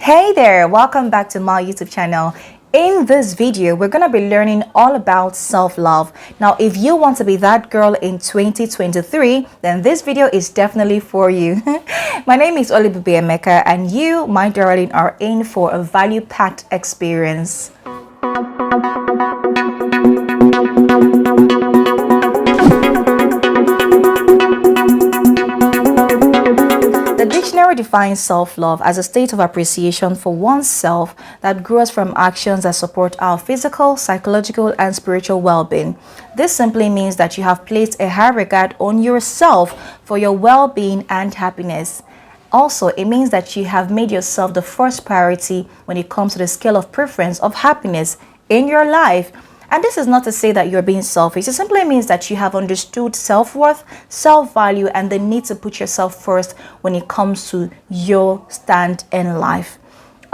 Hey there, welcome back to my YouTube channel. In this video, we're going to be learning all about self-love. Now, if you want to be that girl in 2023, then this video is definitely for you. My name is Emeka, and you, my darling, are in for a value-packed experience. The dictionary defines self-love as a state of appreciation for oneself that grows from actions that support our physical, psychological, and spiritual well-being. This simply means that you have placed a high regard on yourself for your well-being and happiness. Also, it means that you have made yourself the first priority when it comes to the scale of preference of happiness in your life. And this is not to say that you're being selfish. It simply means that you have understood self-worth, self-value, and the need to put yourself first when it comes to your stand in life.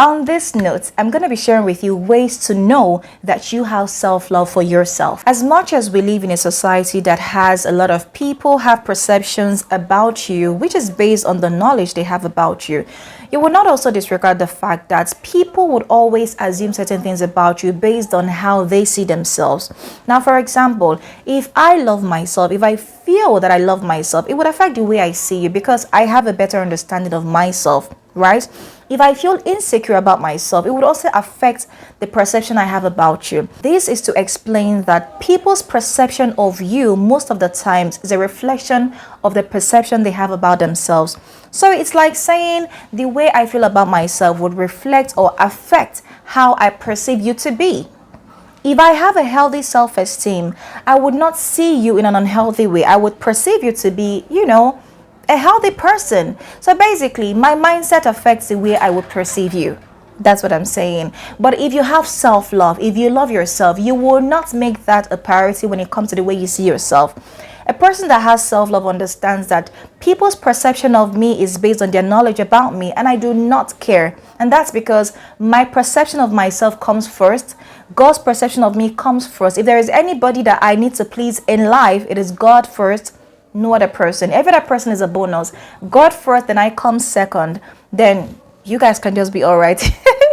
On this note, I'm going to be sharing with you ways to know that you have self-love for yourself. As much as we live in a society that has a lot of people have perceptions about you, which is based on the knowledge they have about you, you will not also disregard the fact that people would always assume certain things about you based on how they see themselves. Now, for example, if I love myself, if I feel that I love myself, it would affect the way I see you because I have a better understanding of myself, right? If I feel insecure about myself, it would also affect the perception I have about you. This is to explain that people's perception of you most of the times is a reflection of the perception they have about themselves. So it's like saying the way I feel about myself would reflect or affect how I perceive you to be. If I have a healthy self-esteem, I would not see you in an unhealthy way. I would perceive you to be, a healthy person. So basically, my mindset affects the way I would perceive you. That's what I'm saying. But if you have self-love, if you love yourself, you will not make that a priority when it comes to the way you see yourself. A person that has self-love understands that people's perception of me is based on their knowledge about me, and I do not care. And that's because my perception of myself comes first. God's perception of me comes first. If there is anybody that I need to please in life, it is God first, no other person. Every other person is a bonus. God first, then I come second. Then you guys can just be all right.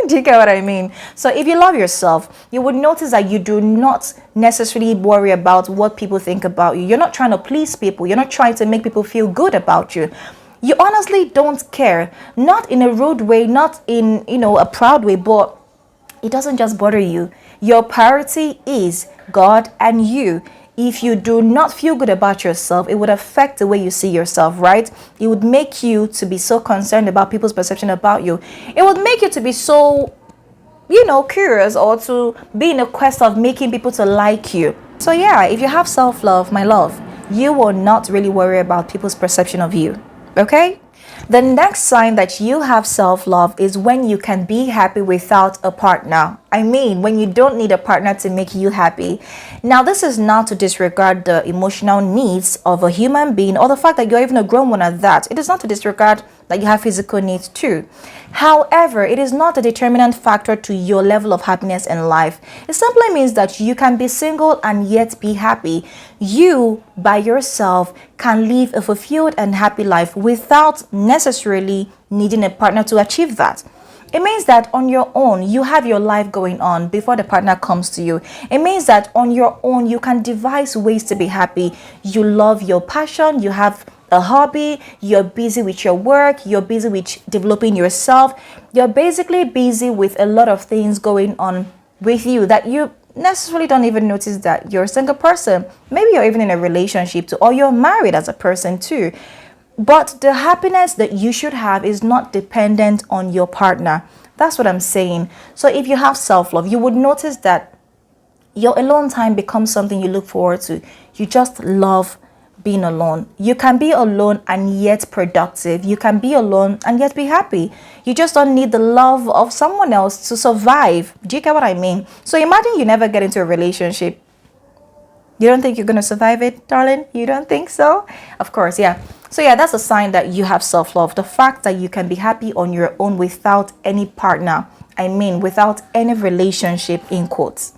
Do you get what I mean? So if you love yourself, you would notice that you do not necessarily worry about what people think about you. You're not trying to please people. You're not trying to make people feel good about you. You honestly don't care. Not in a rude way, not in, a proud way, but it doesn't just bother you. Your priority is God and you. If you do not feel good about yourself, it would affect the way you see yourself, right? It would make you to be so concerned about people's perception about you. It would make you to be so, curious, or to be in a quest of making people to like you. So yeah, if you have self-love, my love, you will not really worry about people's perception of you, okay? The next sign that you have self-love is when you can be happy without a partner. I mean, when you don't need a partner to make you happy. Now, this is not to disregard the emotional needs of a human being or the fact that you're even a grown one at that. It is not to disregard that you have physical needs too. However, it is not a determinant factor to your level of happiness in life. It simply means that you can be single and yet be happy. You, by yourself, can live a fulfilled and happy life without necessarily needing a partner to achieve that. It means that on your own, you have your life going on before the partner comes to you. It means that on your own, you can devise ways to be happy. You love your passion, you have a hobby, you're busy with your work, you're busy with developing yourself. You're basically busy with a lot of things going on with you that you necessarily don't even notice that you're a single person. Maybe you're even in a relationship too, or you're married as a person too. But the happiness that you should have is not dependent on your partner. That's what I'm saying. So if you have self-love, you would notice that your alone time becomes something you look forward to. You just love being alone. You can be alone and yet productive. You can be alone and yet be happy. You just don't need the love of someone else to survive. Do you get what I mean? So imagine you never get into a relationship. You don't think you're going to survive it, darling? You don't think so? Of course, yeah. So yeah, that's a sign that you have self-love. The fact that you can be happy on your own without any partner. I mean, without any relationship in quotes.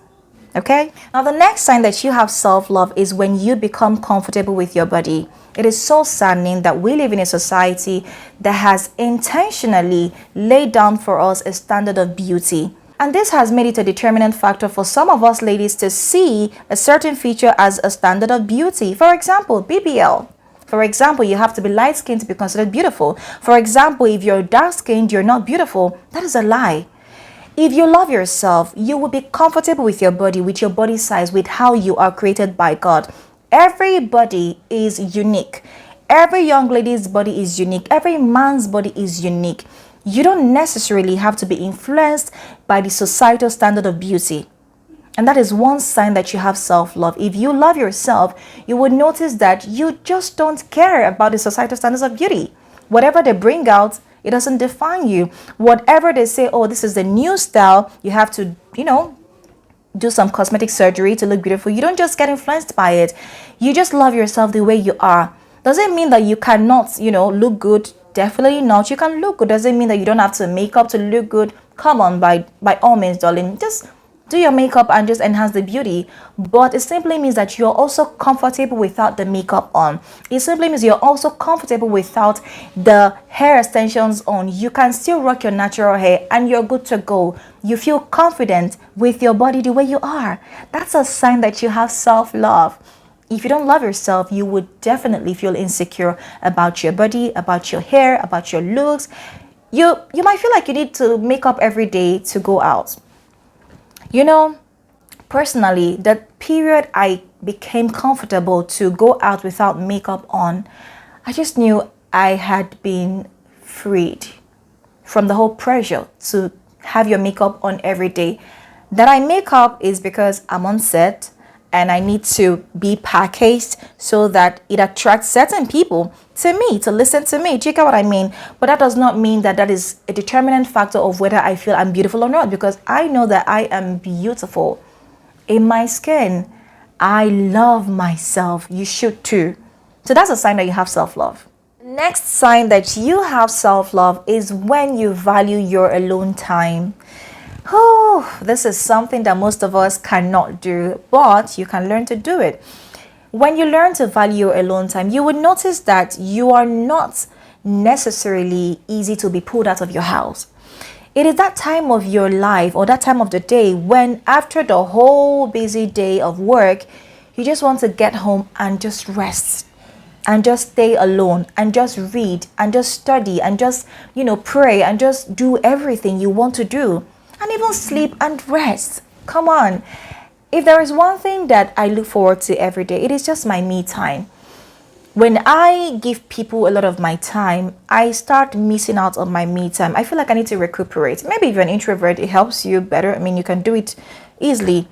Okay? Now, the next sign that you have self-love is when you become comfortable with your body. It is so saddening that we live in a society that has intentionally laid down for us a standard of beauty. And this has made it a determinant factor for some of us ladies to see a certain feature as a standard of beauty. For example, BBL. For example, you have to be light-skinned to be considered beautiful. For example, if you're dark-skinned, you're not beautiful. That is a lie. If you love yourself, you will be comfortable with your body size, with how you are created by God. Everybody is unique. Every young lady's body is unique. Every man's body is unique. You don't necessarily have to be influenced by the societal standard of beauty. And that is one sign that you have self-love. If you love yourself, you would notice that you just don't care about the societal standards of beauty. Whatever they bring out, it doesn't define you. Whatever they say, oh, this is the new style, you have to, do some cosmetic surgery to look beautiful. You don't just get influenced by it. You just love yourself the way you are. Does it mean that you cannot, look good? Definitely not. You can look good. Does it mean that you don't have to make up to look good? Come on, by all means, darling. Just do your makeup and just enhance the beauty. But it simply means that you're also comfortable without the makeup on. It simply means you're also comfortable without the hair extensions on. You can still rock your natural hair and you're good to go. You feel confident with your body the way you are. That's a sign that you have self-love. If you don't love yourself, you would definitely feel insecure about your body, about your hair, about your looks. You might feel like you need to make up every day to go out. Personally, the period I became comfortable to go out without makeup on, I just knew I had been freed from the whole pressure to have your makeup on every day. That I make up is because I'm on set and I need to be packaged so that it attracts certain people to me, to listen to me. Do you get what I mean? But that does not mean that that is a determinant factor of whether I feel I'm beautiful or not, because I know that I am beautiful in my skin. I love myself. You should too. So that's a sign that you have self-love. Next sign that you have self-love is when you value your alone time. Oh, this is something that most of us cannot do, but you can learn to do it. When you learn to value your alone time, you would notice that you are not necessarily easy to be pulled out of your house. It is that time of your life or that time of the day when after the whole busy day of work, you just want to get home and just rest and just stay alone and just read and just study and just, pray and just do everything you want to do. And even sleep and rest. Come on. If there is one thing that I look forward to every day, it is just my me time. When I give people a lot of my time, I start missing out on my me time. I feel like I need to recuperate. Maybe if you're an introvert, it helps you better. I mean, you can do it easily.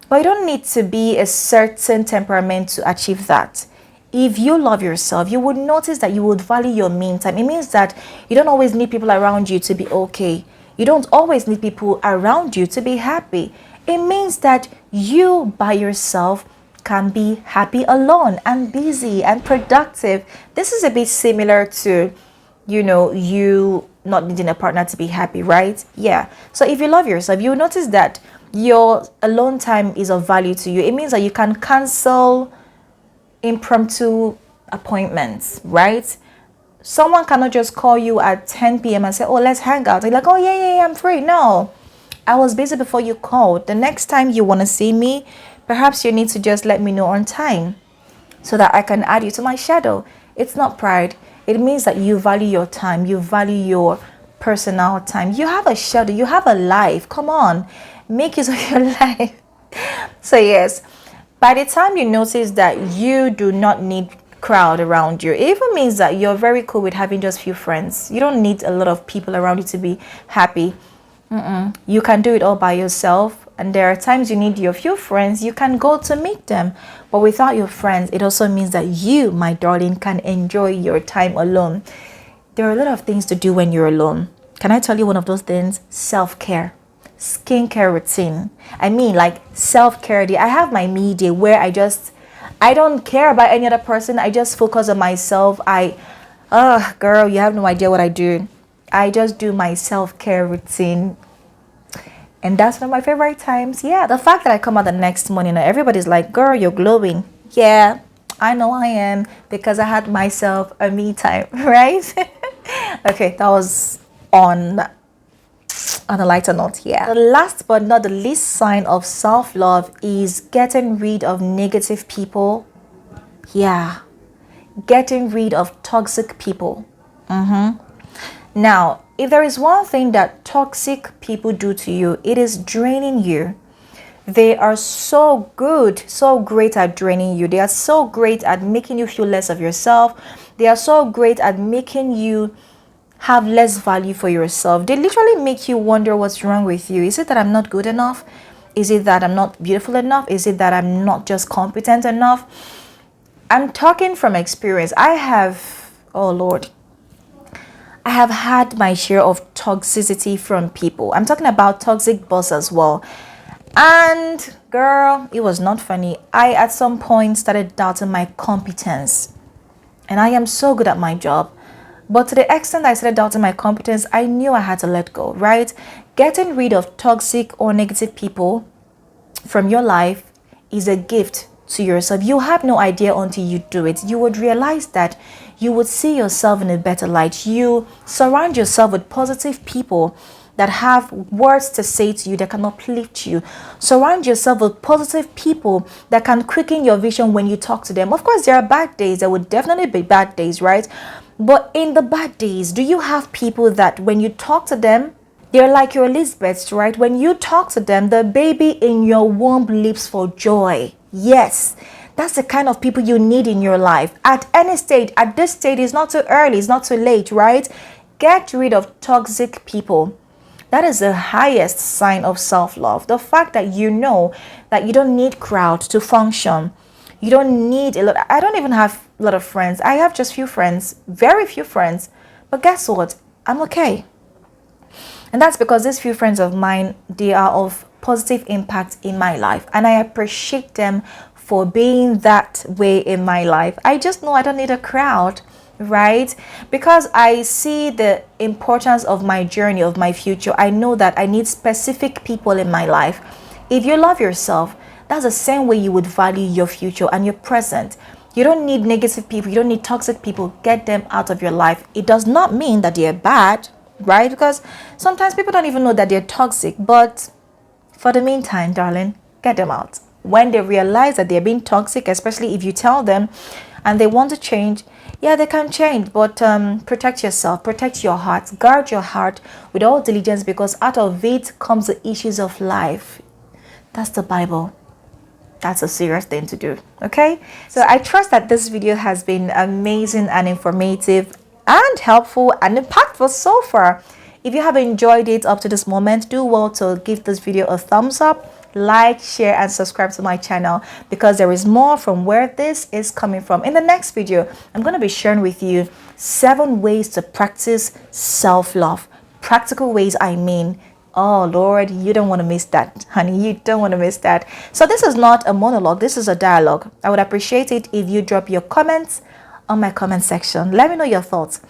But you don't need to be a certain temperament to achieve that. If you love yourself, you would notice that you would value your me time. It means that you don't always need people around you to be okay. You don't always need people around you to be happy. It means that you by yourself can be happy alone and busy and productive. This is a bit similar to, you not needing a partner to be happy, right? Yeah. So if you love yourself, you'll notice that your alone time is of value to you. It means that you can cancel impromptu appointments, right? Someone cannot just call you at 10 p.m. and say, oh, let's hang out. You're like, oh, yeah, I'm free. No, I was busy before you called. The next time you want to see me, perhaps you need to just let me know on time so that I can add you to my shadow. It's not pride. It means that you value your time. You value your personal time. You have a shadow. You have a life. Come on, make use of your life. So yes, by the time you notice that you do not need crowd around you, it even means that you're very cool with having just few friends. You don't need a lot of people around you to be happy. You can do it all by yourself, and there are times you need your few friends. You can go to meet them, but without your friends, it also means that you, my darling, can enjoy your time alone. There are a lot of things to do when you're alone. Can I tell you one of those things? Self-care, skincare routine. I mean, like self-care day. I have my me day where I don't care about any other person. I just focus on myself. Girl, you have no idea what I do. I just do my self-care routine. And that's one of my favorite times. Yeah, the fact that I come out the next morning and everybody's like, girl, you're glowing. Yeah, I know I am, because I had myself a me time, right? Okay, that was on a lighter note. Yeah, the last but not the least sign of self-love is getting rid of negative people. Yeah, getting rid of toxic people. Now, if there is one thing that toxic people do to you, it is draining you. They are so good, so great at draining you. They are so great at making you feel less of yourself. They are so great at making you have less value for yourself. They literally make you wonder what's wrong with you. Is it that I'm not good enough? Is it that I'm not beautiful enough? Is it that I'm not just competent enough? I'm talking from experience. Oh Lord, I have had my share of toxicity from people. I'm talking about toxic boss as well. And girl, it was not funny. I at some point started doubting my competence. And I am so good at my job. But to the extent I started doubting my competence, I knew I had to let go, right? Getting rid of toxic or negative people from your life is a gift to yourself. You have no idea until you do it. You would realize that you would see yourself in a better light. You surround yourself with positive people that have words to say to you, that can uplift you. Surround yourself with positive people that can quicken your vision when you talk to them. Of course, there are bad days. There would definitely be bad days, right? But in the bad days, do you have people that when you talk to them, they're like your Elizabeths, right? When you talk to them, the baby in your womb leaps for joy. Yes, that's the kind of people you need in your life. At any stage, at this stage, it's not too early, it's not too late, right? Get rid of toxic people. That is the highest sign of self-love. The fact that you know that you don't need crowd to function. You don't need a lot. I don't even have a lot of friends. I have just few friends, very few friends. But guess what? I'm okay. And that's because these few friends of mine, they are of positive impact in my life. And I appreciate them for being that way in my life. I just know I don't need a crowd, right? Because I see the importance of my journey, of my future. I know that I need specific people in my life. If you love yourself, that's the same way you would value your future and your present. You don't need negative people. You don't need toxic people. Get them out of your life. It does not mean that they're bad, right? Because sometimes people don't even know that they're toxic. But for the meantime, darling, get them out. When they realize that they're being toxic, especially if you tell them and they want to change, yeah, they can change. But protect yourself, protect your heart, guard your heart with all diligence, because out of it comes the issues of life. That's the Bible. That's a serious thing to do. Okay, so I trust that this video has been amazing and informative and helpful and impactful so far. If you have enjoyed it up to this moment, do well to give this video a thumbs up, like, share, and subscribe to my channel, because there is more from where this is coming from. In the next video, I'm going to be sharing with you 7 ways to practice self-love. Practical ways, I mean. Oh Lord, you don't want to miss that, honey. You don't want to miss that. So this is not a monologue. This is a dialogue. I would appreciate it if you drop your comments on my comment section. Let me know your thoughts.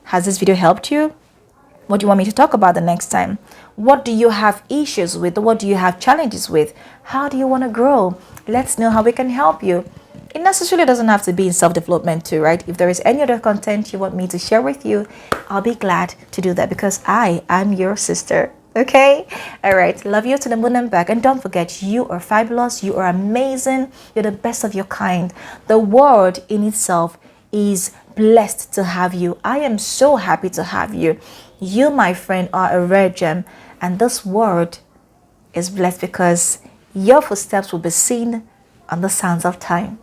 Has this video helped you? What do you want me to talk about the next time? What do you have issues with? What do you have challenges with? How do you want to grow? Let's know how we can help you. It necessarily doesn't have to be in self-development too, right? If there is any other content you want me to share with you, I'll be glad to do that, because I am your sister. Okay, all right, love you to the moon and back. And don't forget, you are fabulous, you are amazing, you're the best of your kind. The world in itself is blessed to have you. I am so happy to have you. You, my friend, are a rare gem, and this world is blessed because your footsteps will be seen on the sands of time.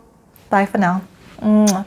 Bye for now. Mwah.